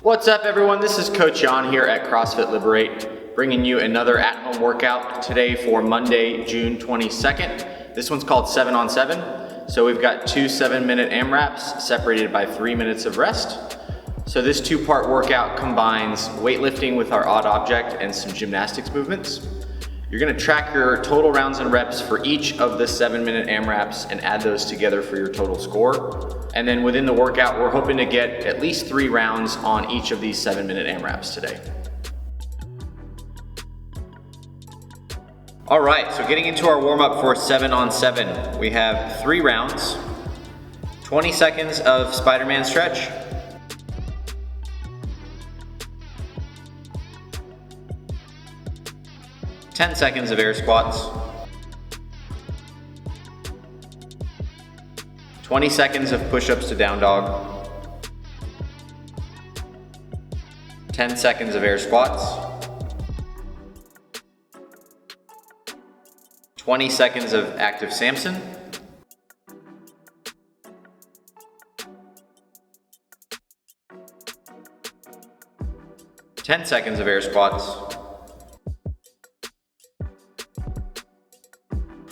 What's up everyone, this is Coach Jan here at CrossFit Liberate, bringing you another at-home workout today for Monday, June 22nd. This one's called 7 on 7. So we've got two 7-minute AMRAPs separated by 3 minutes of rest. So this two-part workout combines weightlifting with our odd object and some gymnastics movements. You're gonna track your total rounds and reps for each of the 7-minute AMRAPs and add those together for your total score. And then within the workout, we're hoping to get at least 3 rounds on each of these 7-minute AMRAPs today. All right, so getting into our warm-up for 7 on 7. We have 3 rounds, 20 seconds of Spider-Man stretch, 10 seconds of air squats, 20 seconds of push-ups to down dog, 10 seconds of air squats, 20 seconds of active Samson, 10 seconds of air squats,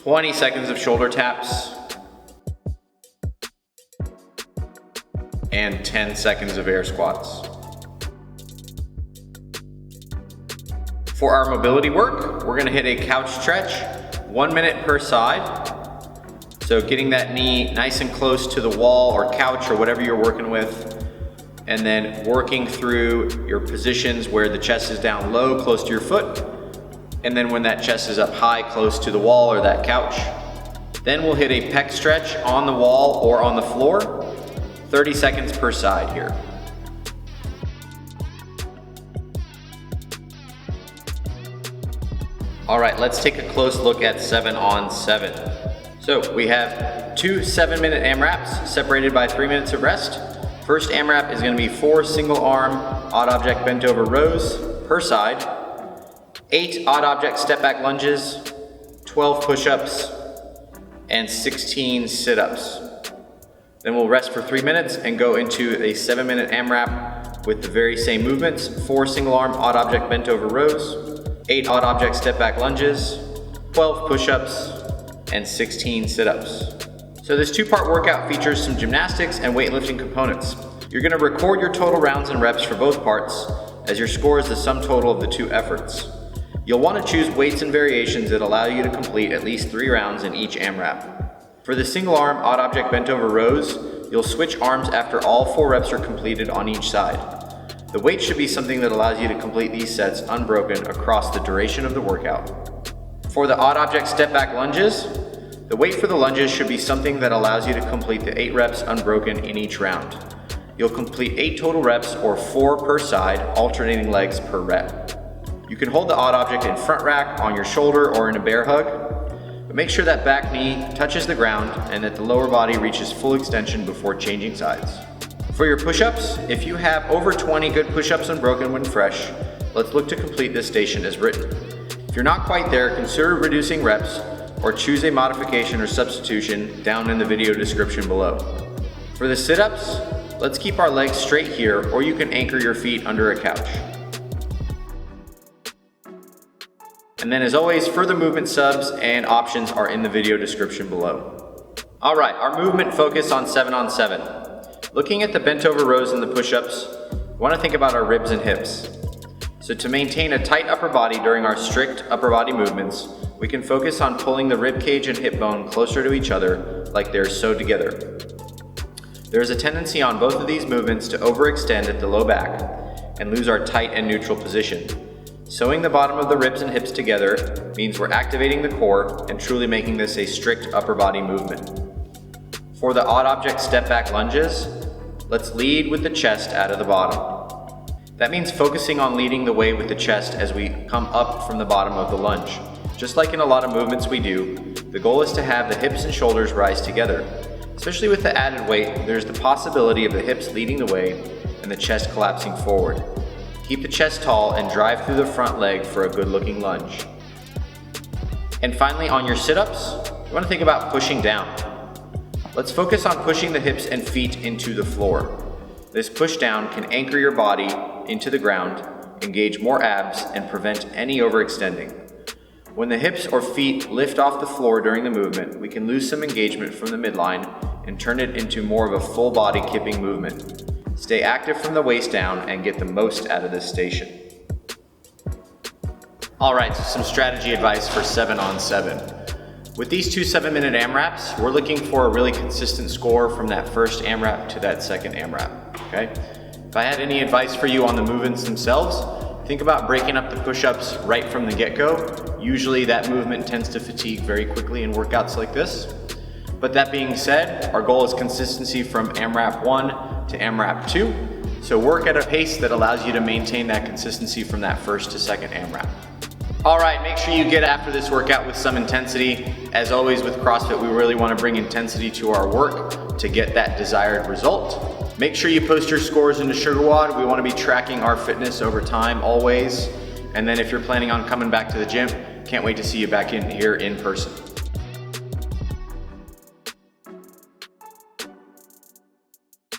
20 seconds of shoulder taps, and 10 seconds of air squats. For our mobility work, we're gonna hit a couch stretch, 1 minute per side. So getting that knee nice and close to the wall or couch or whatever you're working with, and then working through your positions where the chest is down low, close to your foot, and then when that chest is up high, close to the wall or that couch. Then we'll hit a pec stretch on the wall or on the floor, 30 seconds per side here. All right, let's take a close look at 7 on 7. So we have 2 7-minute AMRAPs separated by 3 minutes of rest. First AMRAP is gonna be 4 single arm odd object bent over rows per side, 8 odd object step back lunges, 12 push-ups, and 16 sit-ups. Then we'll rest for 3 minutes and go into a 7-minute AMRAP with the very same movements, 4 single arm odd object bent over rows, 8 odd object step back lunges, 12 push-ups, and 16 sit-ups. So this 2-part workout features some gymnastics and weightlifting components. You're gonna record your total rounds and reps for both parts, as your score is the sum total of the 2 efforts. You'll want to choose weights and variations that allow you to complete at least 3 rounds in each AMRAP. For the single arm odd object bent over rows, you'll switch arms after all 4 reps are completed on each side. The weight should be something that allows you to complete these sets unbroken across the duration of the workout. For the odd object step back lunges, the weight for the lunges should be something that allows you to complete the 8 reps unbroken in each round. You'll complete 8 total reps or 4 per side, alternating legs per rep. You can hold the odd object in front rack, on your shoulder, or in a bear hug, but make sure that back knee touches the ground and that the lower body reaches full extension before changing sides. For your push-ups, if you have over 20 good push-ups unbroken when fresh, let's look to complete this station as written. If you're not quite there, consider reducing reps or choose a modification or substitution down in the video description below. For the sit-ups, let's keep our legs straight here, or you can anchor your feet under a couch. And then as always, further movement subs and options are in the video description below. All right, our movement focus on 7 on 7. Looking at the bent over rows and the push-ups, we want to think about our ribs and hips. So to maintain a tight upper body during our strict upper body movements, we can focus on pulling the rib cage and hip bone closer to each other like they're sewed together. There is a tendency on both of these movements to overextend at the low back and lose our tight and neutral position. Sewing the bottom of the ribs and hips together means we're activating the core and truly making this a strict upper body movement. For the odd object step back lunges, let's lead with the chest out of the bottom. That means focusing on leading the way with the chest as we come up from the bottom of the lunge. Just like in a lot of movements we do, the goal is to have the hips and shoulders rise together. Especially with the added weight, there's the possibility of the hips leading the way and the chest collapsing forward. Keep the chest tall and drive through the front leg for a good looking lunge. And finally, on your sit-ups, you want to think about pushing down. Let's focus on pushing the hips and feet into the floor. This push down can anchor your body into the ground, engage more abs, and prevent any overextending. When the hips or feet lift off the floor during the movement, we can lose some engagement from the midline and turn it into more of a full body kipping movement. Stay active from the waist down and get the most out of this station. All right, so some strategy advice for 7 on 7. With these 2 7-minute AMRAPs, we're looking for a really consistent score from that first AMRAP to that second AMRAP, okay? If I had any advice for you on the movements themselves, think about breaking up the push-ups right from the get-go. Usually that movement tends to fatigue very quickly in workouts like this. But that being said, our goal is consistency from AMRAP 1 to AMRAP 2. So work at a pace that allows you to maintain that consistency from that first to second AMRAP. All right, make sure you get after this workout with some intensity. As always with CrossFit, we really want to bring intensity to our work to get that desired result. Make sure you post your scores into SugarWOD. We want to be tracking our fitness over time always. And then if you're planning on coming back to the gym, can't wait to see you back in here in person.